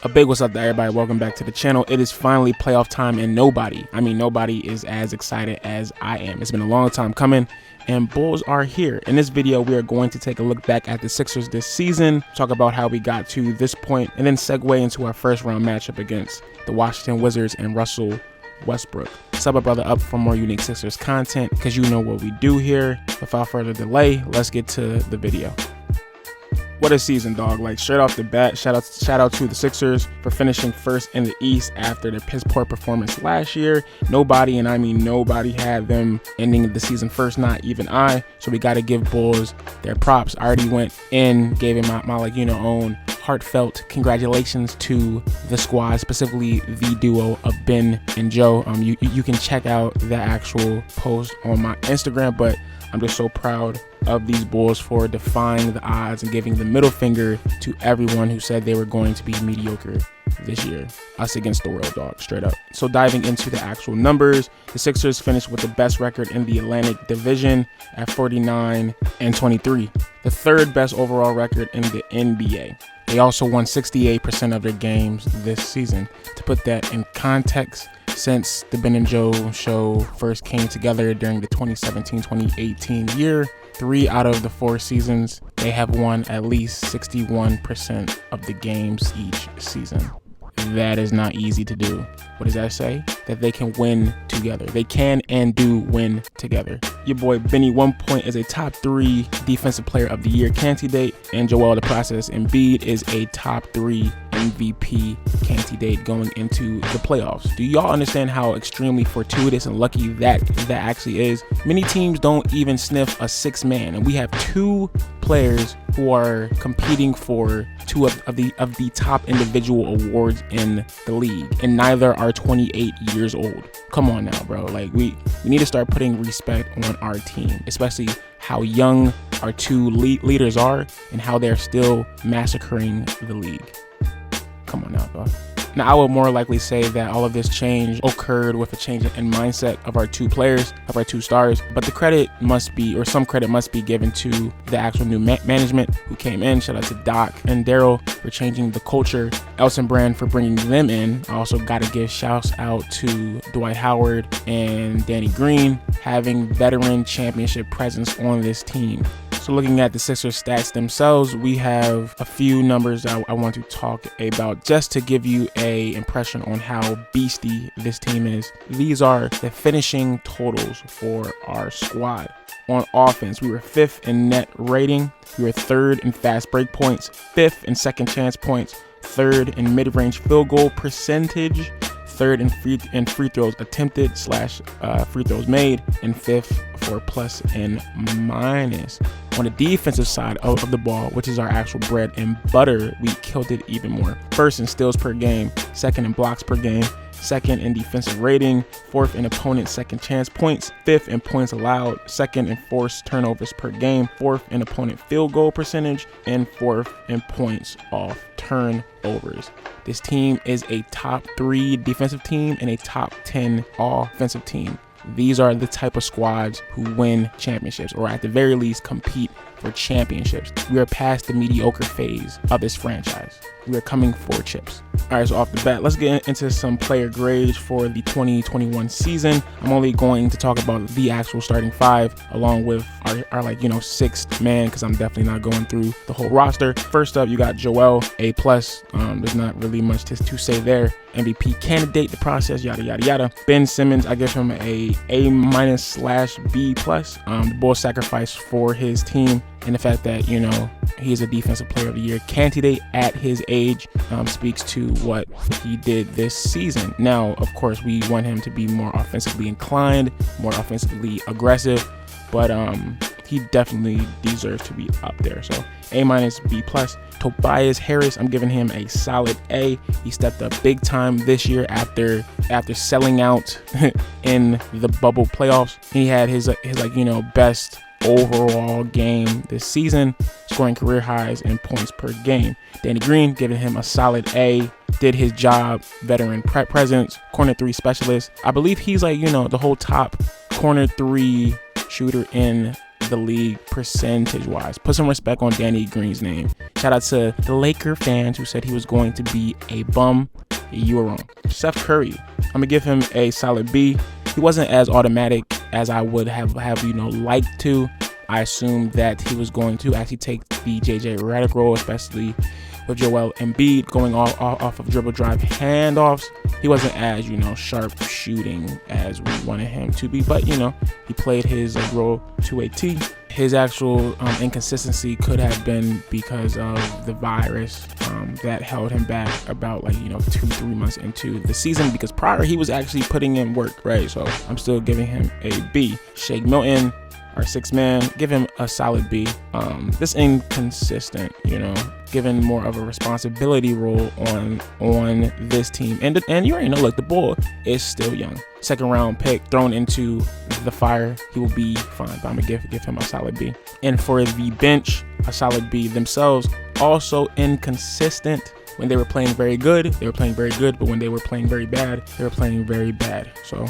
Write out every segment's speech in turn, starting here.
A big what's up to everybody, welcome back to the channel. It is finally playoff time and nobody is as excited as I am. It's been a long time coming and Bulls are here. In this video, we are going to take a look back at the Sixers this season, talk about how we got to this point, and then segue into our first round matchup against the Washington Wizards and Russell Westbrook. Sub a brother up for more unique Sixers content because you know what we do here. Without further delay, let's get to the video. What a season, dog. Like, straight off the bat, shout out to the Sixers for finishing first in the East after their piss poor performance last year. Nobody, and I mean nobody, had them ending the season first, not even I. So we got to give Bulls their props. I already went in, gave him my own heartfelt congratulations to the squad, specifically the duo of Ben and Joe. You can check out the actual post on my Instagram, but I'm just so proud of these Bulls for defying the odds and giving the middle finger to everyone who said they were going to be mediocre this year. Us against the world, dog, straight up. So diving into the actual numbers, the Sixers finished with the best record in the Atlantic Division at 49-23, the third best overall record in the NBA. They also won 68% of their games this season. To put that in context, since the Ben and Joe show first came together during the 2017-2018 year, 3 out of the 4 seasons, they have won at least 61% of the games each season. That is not easy to do. What does that say? That they can win together. They can and do win together. Your boy Benny 1 Point is a top 3 defensive player of the year candidate, and Joel the Process Embiid is a top 3 MVP candidate going into the playoffs. Do y'all understand how extremely fortuitous and lucky that actually is? Many teams don't even sniff a 6-man, and we have 2 players who are competing for 2 of the top individual awards in the league, and neither are 28 years old. Come on now, bro. Like, we need to start putting respect on our team, especially how young our 2 leaders are and how they're still massacring the league. Come on now, bro. Now, I would more likely say that all of this change occurred with a change in mindset of our 2 players, of our 2 stars, but the credit must be, or some credit must be given to the actual new management who came in. Shout out to Doc and Daryl for changing the culture, Elson Brand for bringing them in. I also got to give shouts out to Dwight Howard and Danny Green having veteran championship presence on this team. So looking at the Sixers stats themselves, we have a few numbers I want to talk about just to give you a impression on how beastie this team is. These are the finishing totals for our squad. On offense, we were 5th in net rating, we were 3rd in fast break points, 5th in second chance points, 3rd in mid-range field goal percentage, 3rd in free throws attempted / free throws made, and 5th for plus and minus. On the defensive side of the ball, which is our actual bread and butter, we killed it even more. 1st in steals per game, 2nd in blocks per game, 2nd in defensive rating, 4th in opponent second chance points, 5th in points allowed, 2nd in forced turnovers per game, 4th in opponent field goal percentage, and 4th in points off turnovers. This team is a top 3 defensive team and a top 10 offensive team. These are the type of squads who win championships, or at the very least compete for championships. We are past the mediocre phase of this franchise. We are coming for chips. All right, so off the bat, let's get into some player grades for the 2021 season. I'm only going to talk about the actual starting 5 along with our 6th man, because I'm definitely not going through the whole roster. First up, you got Joel, A+. There's not really much to say there. MVP candidate, the process, yada yada yada. Ben Simmons, I give him a A- / B+. The Bulls sacrifice for his team, and the fact that he's a defensive player of the year candidate at his age speaks to what he did this season. Now, of course, we want him to be more offensively inclined, more offensively aggressive, but he definitely deserves to be up there. So A-, B+. Tobias Harris, I'm giving him a solid A. He stepped up big time this year after selling out in the bubble playoffs. He had his best overall game this season, scoring career highs in points per game. Danny Green, giving him a solid A. Did his job, veteran presence, corner 3 specialist. I believe he's the whole top corner 3 shooter in the league percentage-wise. Put some respect on Danny Green's name. Shout out to the Laker fans who said he was going to be a bum. You were wrong. Steph Curry, I'm gonna give him a solid B. He wasn't as automatic as I would have liked to. I assumed that he was going to actually take the JJ Redick role, especially with Joel Embiid going off of dribble drive handoffs. He wasn't as, sharp shooting as we wanted him to be, but, he played his role to a T. His actual inconsistency could have been because of the virus that held him back about 2-3 months into the season, because prior he was actually putting in work, right? So I'm still giving him a B. Shake Milton, our sixth man, give him a solid B. This inconsistent, given more of a responsibility role on this team. And you already know, the bull is still young. Second round pick thrown into the fire, he will be fine. But I'm gonna give him a solid B. And for the bench, a solid B themselves. Also inconsistent. When they were playing very good, they were playing very good. But when they were playing very bad, they were playing very bad. So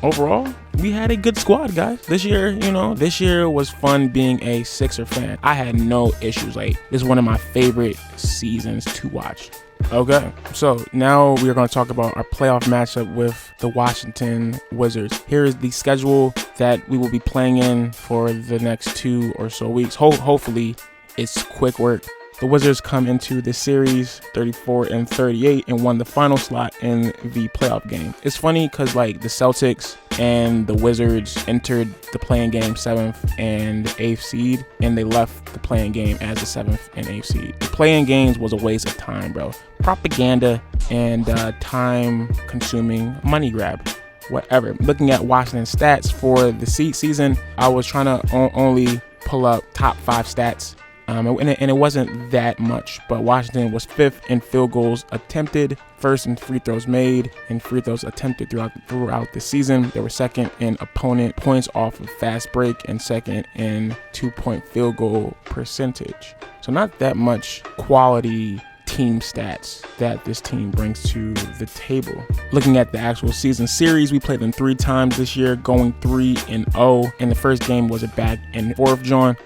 overall, we had a good squad, guys. This year was fun being a Sixer fan. I had no issues. This is one of my favorite seasons to watch. Okay, so now we are going to talk about our playoff matchup with the Washington Wizards. Here is the schedule that we will be playing in for the next 2 or so weeks. Hopefully, it's quick work. The Wizards come into the series 34-38 and won the final slot in the playoff game. It's funny because the Celtics and the Wizards entered the play-in game 7th and 8th seed, and they left the play-in game as the 7th and 8th seed. The play-in games was a waste of time, bro. Propaganda and time-consuming money grab. Whatever. Looking at Washington's stats for the season, I was trying to only pull up top 5 stats. And it wasn't that much, but Washington was 5th in field goals attempted, 1st in free throws made, and free throws attempted throughout the season. They were 2nd in opponent points off of fast break and 2nd in 2-point field goal percentage. So not that much quality team stats that this team brings to the table. Looking at the actual season series, we played them 3 times this year, going 3-0. And the first game was a back and forth, John.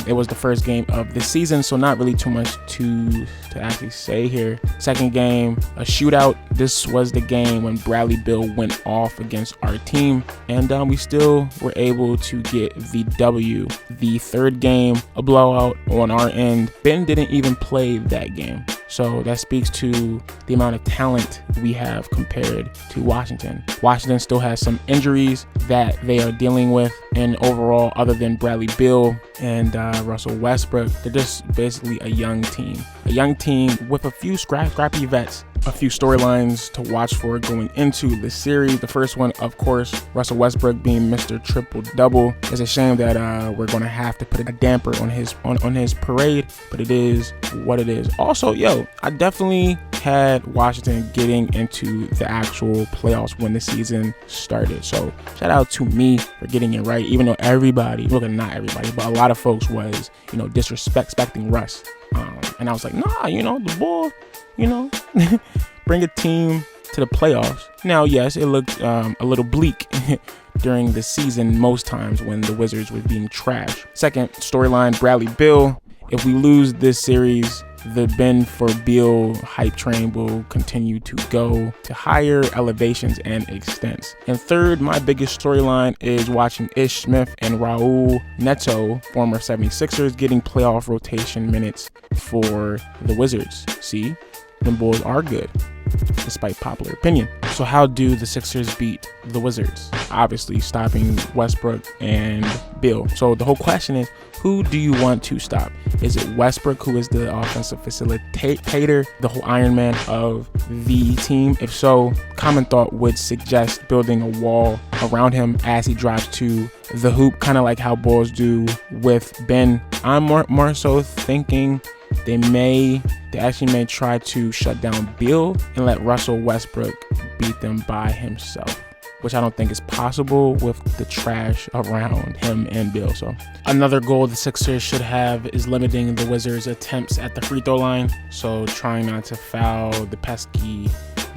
It was the first game of the season, so not really too much to actually say here. Second game, a shootout. This was the game when Bradley Beal went off against our team, and we still were able to get the W. The third game, a blowout on our end. Ben didn't even play that game. So that speaks to the amount of talent we have compared to Washington. Washington still has some injuries that they are dealing with. And overall, other than Bradley Beal and Russell Westbrook, they're just basically a young team. A young team with a few scrappy vets. A few storylines to watch for going into the series. The first one, of course, Russell Westbrook being Mr. Triple-Double. It's a shame that we're going to have to put a damper on his parade, but it is what it is. Also, I definitely had Washington getting into the actual playoffs when the season started. So shout out to me for getting it right, even though not everybody, but a lot of folks was, disrespecting Russ. And I was like, nah, the ball, bring a team to the playoffs. Now, yes, it looked a little bleak during the season most times when the Wizards were being trashed. Second storyline, Bradley Beal. If we lose this series, the Ben for Beal hype train will continue to go to higher elevations and extents. And third, my biggest storyline is watching Ish Smith and Raul Neto, former 76ers, getting playoff rotation minutes for the Wizards. See, them boys are good, despite popular opinion. So how do the Sixers beat the Wizards? Obviously stopping Westbrook and Beal. So the whole question is, who do you want to stop? Is it Westbrook, who is the offensive facilitator, the whole Iron Man of the team? If so, common thought would suggest building a wall around him as he drives to the hoop, kind of like how Bulls do with Ben. I'm more so thinking they actually may try to shut down Beal and let Russell Westbrook beat them by himself, which I don't think is possible with the trash around him and Beal. So another goal the Sixers should have is limiting the Wizards' attempts at the free throw line. So trying not to foul the pesky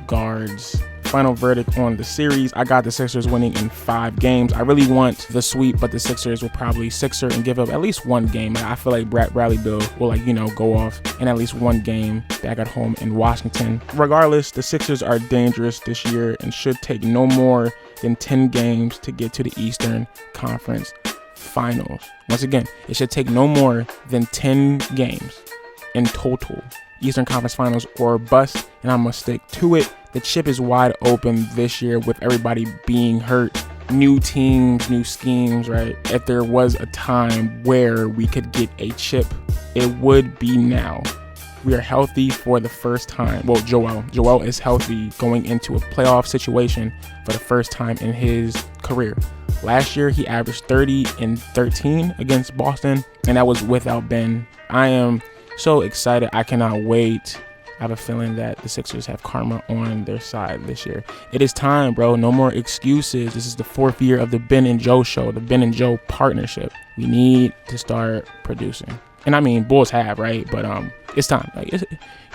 guards final verdict on the series. I got the Sixers winning in 5 games. I really want the sweep, but the Sixers will probably sixer and give up at least 1 game. I feel like Bradley Beal will go off in at least 1 game back at home in Washington. Regardless, the Sixers are dangerous this year and should take no more than 10 games to get to the Eastern Conference Finals. Once again, it should take no more than 10 games in total. Eastern Conference Finals or bust, and I'm gonna stick to it. The chip is wide open this year with everybody being hurt. New teams, new schemes, right? If there was a time where we could get a chip, it would be now. We are healthy for the first time. Well, Joel is healthy going into a playoff situation for the first time in his career. Last year, he averaged 30 and 13 against Boston, and that was without Ben. I am so excited. I cannot wait. I have a feeling that the Sixers have karma on their side this year. It is time, bro. No more excuses. This is the 4th year of the Ben and Joe show, the Ben and Joe partnership. We need to start producing. And I mean, Bulls have, right? But it's time.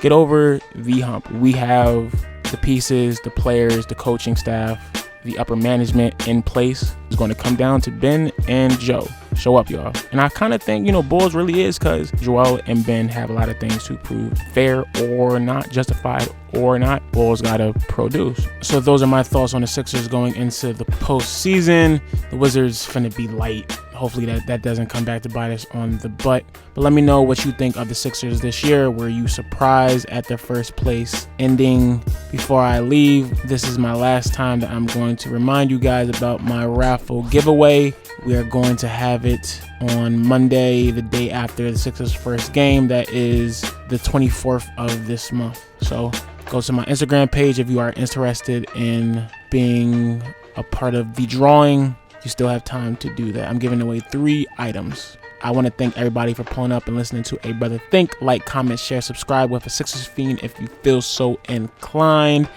Get over the hump. We have the pieces, the players, the coaching staff, the upper management in place. It's going to come down to Ben and Joe. Show up, y'all. And I kind of think, Bulls really is, because Joel and Ben have a lot of things to prove. Fair or not, justified or not, Bulls got to produce. So those are my thoughts on the Sixers going into the postseason. The Wizards finna be light. Hopefully that doesn't come back to bite us on the butt. But let me know what you think of the Sixers this year. Were you surprised at their first place ending? Before I leave, this is my last time that I'm going to remind you guys about my raffle giveaway. We are going to have it on Monday, the day after the Sixers' first game. That is the 24th of this month. So go to my Instagram page if you are interested in being a part of the drawing. You still have time to do that. I'm giving away 3 items. I want to thank everybody for pulling up and listening to A Brother Think. Like, comment, share, subscribe with a Sixers fiend if you feel so inclined.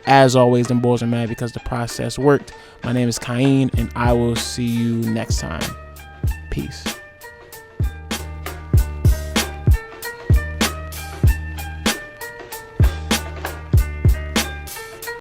As always, them Bulls are mad because the process worked. My name is Cain, and I will see you next time. Peace.